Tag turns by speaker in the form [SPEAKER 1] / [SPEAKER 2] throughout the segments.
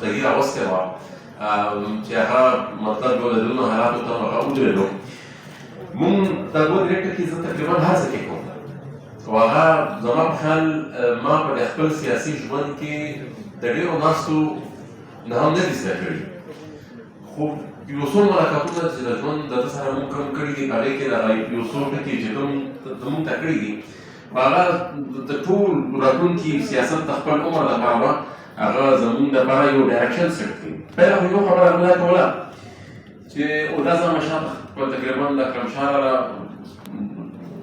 [SPEAKER 1] تغییر راوستی وه چې هغه مطلب یو د دونو حالاتو ته هغه ودرېدو. مونږ دا 2 درې ټکي زه تقریبا هڅه کې کوم او هغه زما په خیال ما په خپل سیاسي ژوند کې د ډېرو ناستو نه هم نه دي زده کړي، خو یو څو ملاقاتونه چې د ژوند د ده سره مونږ کوم کړي دي په هغې کې دغه یو څو ټکي چې کوم زمونږ ته کړي دي هغه د ټول راتلونکي سیاست د خپل عمر لپاره هغه زمونږ دپاره یو ډایرکشن سیټ کړي. پیله خو یو خبره مې دا کوله چې دا زما شاته تقریبا د کرمشاه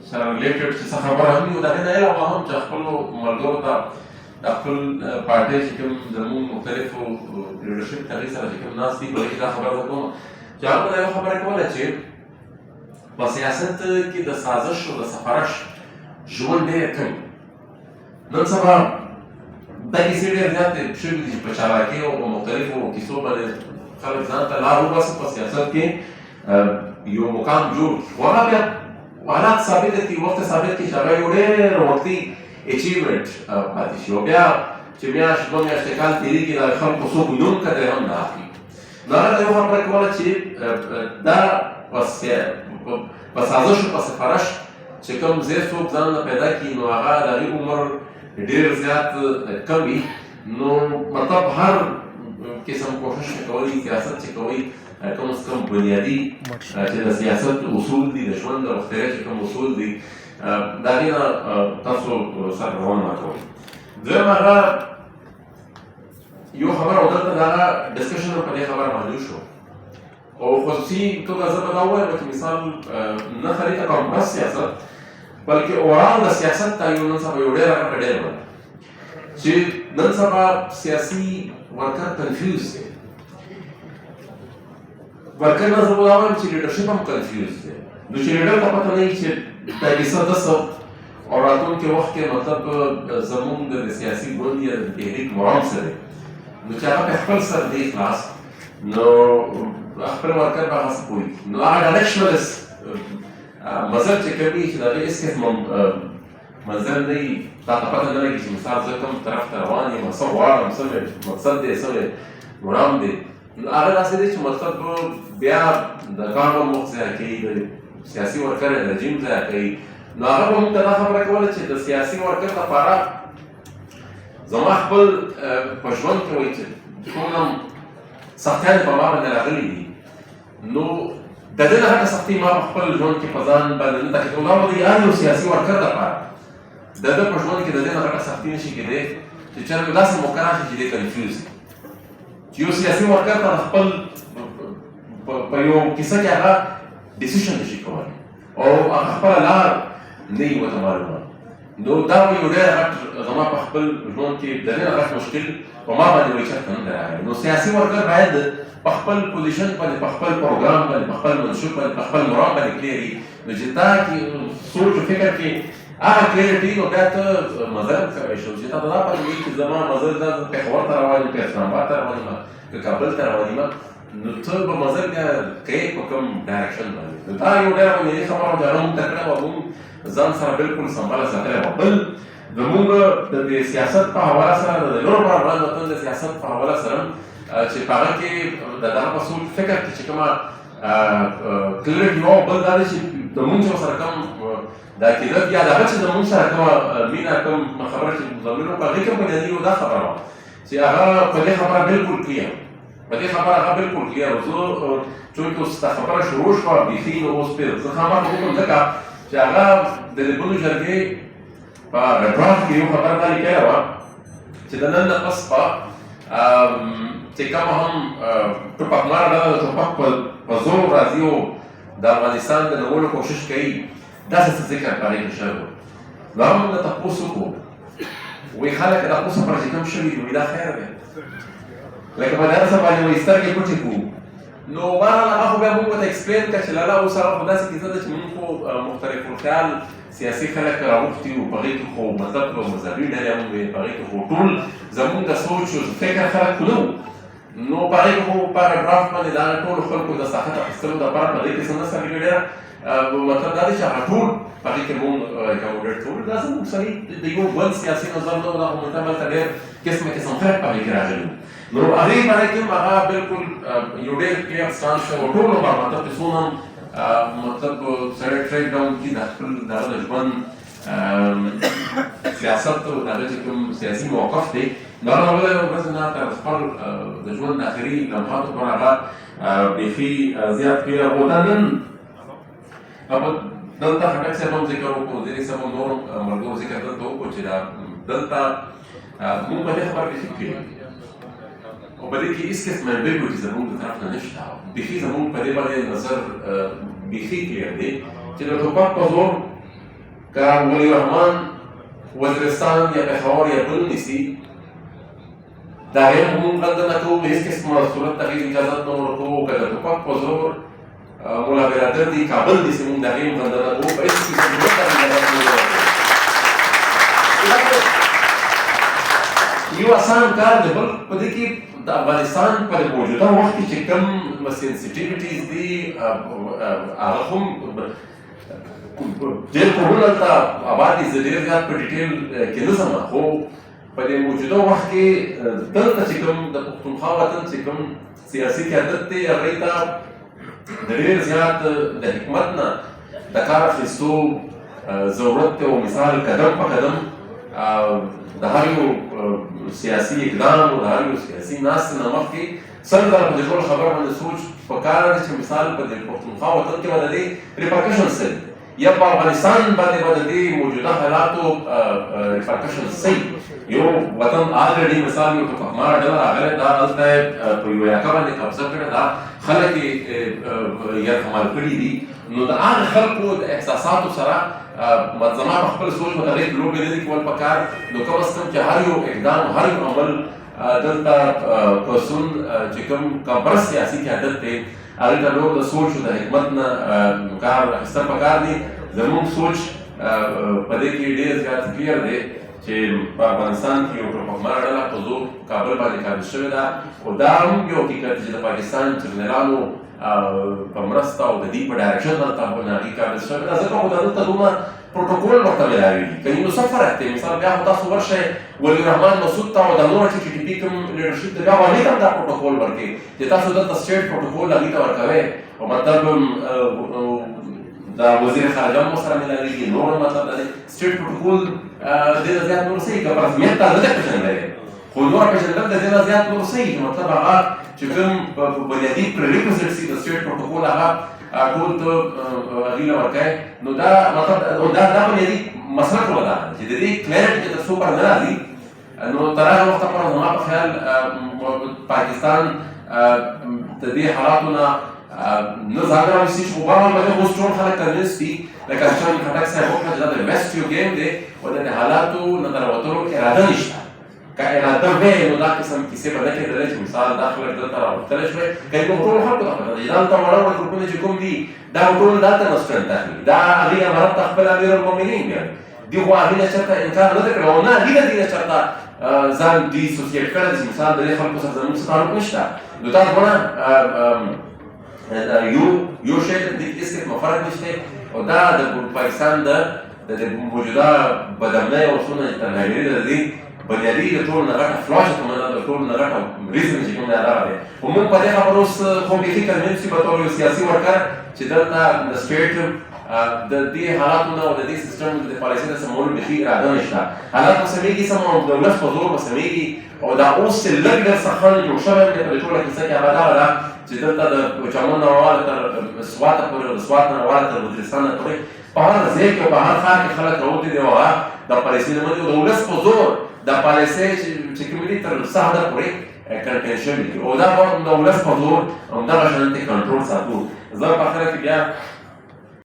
[SPEAKER 1] سره ریلیټډ چې څه خبره هم وي، د هغې نه علاوه هم چې خپلو ملګرو ته د خپل پارټۍ چې کوم زمونږ مختلفو لیډرشپ هغې سره چې کوم ناست دي په هغې کې دا خبره زه کوم چې هغه به دا یو خبره کوله چې په سیاست کې د سازش او د سفارش ژوند ډېر کم. نن سبا دا کیسې ډېر زیاتې شوي دي چې په چالاکۍ او په مختلفو کیسو باندې خلک ځان ته لار وباسي په سیاست کې یو مقام جوړ کړي، خو هغه بیا حالات ثابته کړي، وخت ثابت کړي چې هغه یو ډېر وختي اچیومنټ پاتې شي او بیا چې میاشت 2 میاشتې کال تېرېږي د خلکو څوک نوم قدر هم نه اخلي. نو هغه یو خبره کوله چې دا په سازش او په سفارش چې کوم ځای څوک ځان نه پیدا کړي نو هغه د هغې عمر ډېر زیات کم وي. نو مطلب هر قسم کوشش چې کوئ سیاست چې کوئ کم از کم بنیادي چې د سیاست اصول دي د ژوند د روغتیا چې کوم اصول دي د هغې نه تاسو سرغړونه مه کوئ. دویم هغه یو خبره او دلته د هغه ډسکشن په دې خبره باندې شو او خصوصي توګه زه به دا ووایم چې مثال نه خالي ته کوم بس سیاست بلکې اوورال د سیاست ته یو نن سبا یو ډېره غټه ډلې ده چې نن سبا سیاسي ورکر کنفیوز دی. ورکر نه زه به دا وایم چې لیډرشپ هم کنفیوز دی. نو چې لیډر ته پته نه وي چې دا کیسه داسې او راتلونکي وخت کې مطلب زمونږ د سیاسي ګوند یا د تحریک مرام څه دی نو چې هغه په خپل سر دی خلاص نو خپل ورکر به هغه څه پوهېږي. نو هغه ډایرکشنلس مزل چې کوي چې د هغې هېڅ قسم منزل نه وي، تا ته پته نه لګي چې مثال زه کوم طرف ته روان یم، څه غواړم، څه مې مقصد دی، څه مې مرام دی. نو هغه داسې دی چې مطلب بیا د کار هم وخت ضایع کوي، د سیاسي ورکر رژیم ضایع کوي. نو هغه به موږ ته دا خبره کوله چې د سیاسي ورکر لپاره زما خپل په ژوند کې وایي چې څومره سختیانې په ما باندې راغلي دي نو د دې نه غټه سختي ما په خپل ژوند کې په ځان باندې نه تکلیف دا به د هر یو سیاسي ورکر لپاره د ده په ژوند کې د دې نه غټه سختي نشي کېدی چې چېرته داسې موقع راشي چې دی کنفیوز چې یو سیاسي ورکر ته خپل په یو کیسه کې هغه ډیسیشن نشي کولی او هغه خپله لار نه وي ورته معلومه. نو دا به یو ډېر غټ زما په خپل ژوند کې د ډېر غټ مشکل په ما باندې وایي چېرته نه دی راغلی. نو سیاسي ورکر باید په خپل پوزیشن باندې، په خپل پروګرام باندې، په خپل منشور باندې، په خپل مرام باندې کلیر وي. نو چې تا کې سوچ او فکر کې هغه کلیرټي نو بیا ته مزل کولی شو چې تا ته دا پته وي چې زما مزل دا پېښور ته روان یم، که اسلام آباد ته روان یم، که کابل ته روان یم. نو ته به مزل بیا کوې په کوم ډایرکشن باندې. نو دا یو ډېره بنیادي خبره وه چې هغه موږ ته کړې وه، موږ ځان سره بالکل سمباله ساتلی وه. بل زمونږ د دې سیاست په حواله سره د نورو پر وړاندې وطن د سیاست په حواله سره چې په هغه کې د دغه په سوچ فکر کې چې کومه کلیرټي وه. بل دا دی چې زمونږ چې ورسره کوم دا کېدل یا د هغه چې زمونږ سره کومه مینه کوم خبره چې ضمیر وکړه هغې کې هم بنیادي یو دا خبره وه چې هغه په دې خبره بالکل کلیر په دې خبره هغه بالکل کلیر و. زه چونکې اوس دا خبره شروع شوه بیخي نو اوس پرې زه خامخا وکړم ځکه چې هغه د لیکلو جرګې په ډرافټ کې یو خبره دا لیکلې وه چې د نن نه پس به چې کومه هم ټوپکماره ډله د ټوپک په زور راځي او د افغانستان د نړولو کوشش کوي داسې څه ذکر په هغې کې شوی و. نو هغه موږ نه تپوس وکړو وایي خلک د تپوس لپاره چې کوم شوي دي وایي دا خیر دی لکه په دغه څه باندې وایي سترګې پټې کړو. نو بهرحال هغه خو بیا موږ ورته اکسپلین کړه چې لالا اوس هغه خو داسې کیسه ده چې موږ خو مختلف الخیال سیاسي خلک راغوښتي وو، په هغې کې خو مطلب مذهبي ډلې هم وې، په هغې کې خو ټول زموږ د سوچ او فکر خلک خو نه وو. نو په هغې کې خو په هغه ډرافټ باندې د هغه ټولو خلکو د ساحت اخیستلو دپاره په هغې کې څه نه سرګي ډېره مطلب دا دی چې هغه ټول په هغې کې مونږ اکاموډېټ کړو. دا زموږ صحیح د یو بل سیاسي نظر نه و، دا خو مطلب هلته ډېر قسم خلک په هغې کې راغلي وو. نو هغې باندې کې هغه بالکل یو ډېر کلیر سټانس و ټولو باندې مطلب چې څونه مطلب سړی ټریک ډاون کړي د خپل دغه د ژوند سیاست او د هغه چې کوم سیاسي موقف دی نو هغه اوله ورځ نه تر خپل د ژوند آخري لمحاتو پورې هغه بیخي زیات کلیر و دا نن دلته خټک صاحب هم ذکر وکړو ځینې صاحب هم نور ملګرو ذکر دلته وکړو چې دا دلته مونږ په دې خبره بیخي کلیر او په دې کې هېڅ قسم امبیګوټي زموږ د طرف نه نشته بیخي زموږ په دې باندې نظر بیخي کلیر دی چې د ټوپک په زور که ولی رحمان وزیرستان یا پېښور یا بل نیسي د هغې هم مونږ غندنه کوو هېڅ قسمه صورت ته هېڅ اجازت نه ورکوو که د ټوپک په زور مولا برادر دی کابل نیسي مونږ د هغې هم غندنه کوو په هېڅ قسم صورت ته اجازت نه ورکوو یو اسان کار دی بل په دې کې د افغانستان په موجوده وخت کې چې کوم سینسیټیویټیز دي هغه هم ډېر کورونه هلته اباد دي زه ډېر زیات په ډیټیل کې نه ځم خو په دې موجوده وخت کې دلته چې کوم د پښتونخوا وطن چې کوم سیاسي قیادت دی هغوی ته د ډېر زیات د حکومت نه د کار اخیستو ضرورت دی او مثال قدم په قدم د هر یو سیاسي اقدام او د هر یو سیاسي ناستې نه مخکې سل ځله په دې ټول خبره باندې سوچ پکار دی چې مثال په دې پښتونخوا وطن کې به د دې ریپرکشنز څه دي یا په افغانستان باندې به د دې موجوده حالاتو ریپرکشنز څه یو وطن آلریډي مثال یو ټوپکماره ډله راغلی دا هلته په یوه علاقه باندې قبضه کړې دا خلک یې یرغمال کړي دي نو د هغه خلکو د احساساتو سره منظمه په خپل سوچ متغیر لوبې نه دي کول پکار نو کم از کم چې هر یو اقدام هر یو عمل دلته پرسون چې کوم کمبر سیاسي قیادت دی هغې ته نور د سوچ او د حکمت نه کار اخیستل پکار دي زموږ سوچ په دې کې ډېر زیات کلیر دی چې په افغانستان کې یو ټوپکماره ډله په زور کابل باندې قابض شوې ده او دا هم یو حقیقت چې د پاکستان جنرالانو په مرسته او د دې په ډایرکشن هلته هغې قابض شوې ده ځکه خو د هلته دومره پروتوکول ورته میلاوېږي که نو څه فرق دی مثال بیا خو تاسو ورشئ ولي رحمان مسعود ته او د نور چې ټي پي کوم لیډرشپ دی بیا هغوی ته هم دا پروتوکول ورکوي چې تاسو دلته سټیټ پروتوکول هغوی ته ورکوئ او مطلب دا وزیر خارجه هم ورسره میلاوېږي نور مطلب د سټیټ پروتوکول دې نه زیات نور څه وي که په رسمیت ته نه دی پېژندلی خو نوره پېژندل د دې نه زیات نور څه وي چې مطلب هغه چې کوم بنیادي پریریکوزټس دي د سټیټ پروتوکول هغه ټول ته هغوی له ورکوي نو دا مطلب دا بنیادي مسله ټوله دا ده چې د دې کلیرټي چې تر څو پر نه راځي نو تر هغه وخته پورې زما په خیال پاکستان د دې حالاتو نه نه ځان راویستي چې خو بهرحال باندې اوس ټول خلک کنوینس دي لکه شان خټک صاحب وکړه چې دا د ویسټ یو ګیم دی او د دې حالاتو نه د راوتلو اراده نشته که اراده وی نو دا قسم کیسې به نه کېدلی چې مثال دا خلک دلته راوتلی شوی که یې ټولو خلکو ته پته ده چې دلته وړه وړه ګروپونه چې کوم دي دا ټول دلته نه سټرنټ اخلي دا هغوی امارت ته خپل امیرالمؤمنین بیا دي خو هغوی نه چېرته انکار نه ده کړی او نه هغوی نه دي نه چېرته ځان ډیسوسیېټ کړی چې مثال د دې خلکو سره زموږ څه تعلق نشته نو دا دونه یو شی د دې هېڅ قسمه فرق نشته او دا د پاکستان د موجوده بدامنۍ او څونه ترهګري د دې بنیادي د ټولو نه غټه فلا چې کومه ده د ټولو نه غټه ریزن چې کوم دی هغه دی خو موږ په دې خبرو اوس خو بیخي کنوینس یو په طور یو سیاسي ورکر چې دلته د سټیټ د دې حالاتو نه او د دې سیسټم د پالیسۍ د سمولو بیخي اراده نشته حالات به سمیږي سم او د ولس په زور به سمیږي او دا اوس چې لږ ډېر څرخند جوړ شوی دی په دې ټوله کیسه کې هغه دغه ده چې دلته د چمن نه واله تر سواته پورې او د سوات نه واله تر وزیرستان نه پورې په هر ځای کې او په هر ښار کې خلک راوتلي دي او هغه د پالیسۍ نه مني او د ولس په زور د پالیسۍ چې کومې دي تر څه حده پورې کنټین شوي دي او دا به د ولس په زور همدغه شانتې کنټرول ساتو زه په اخره کې بیا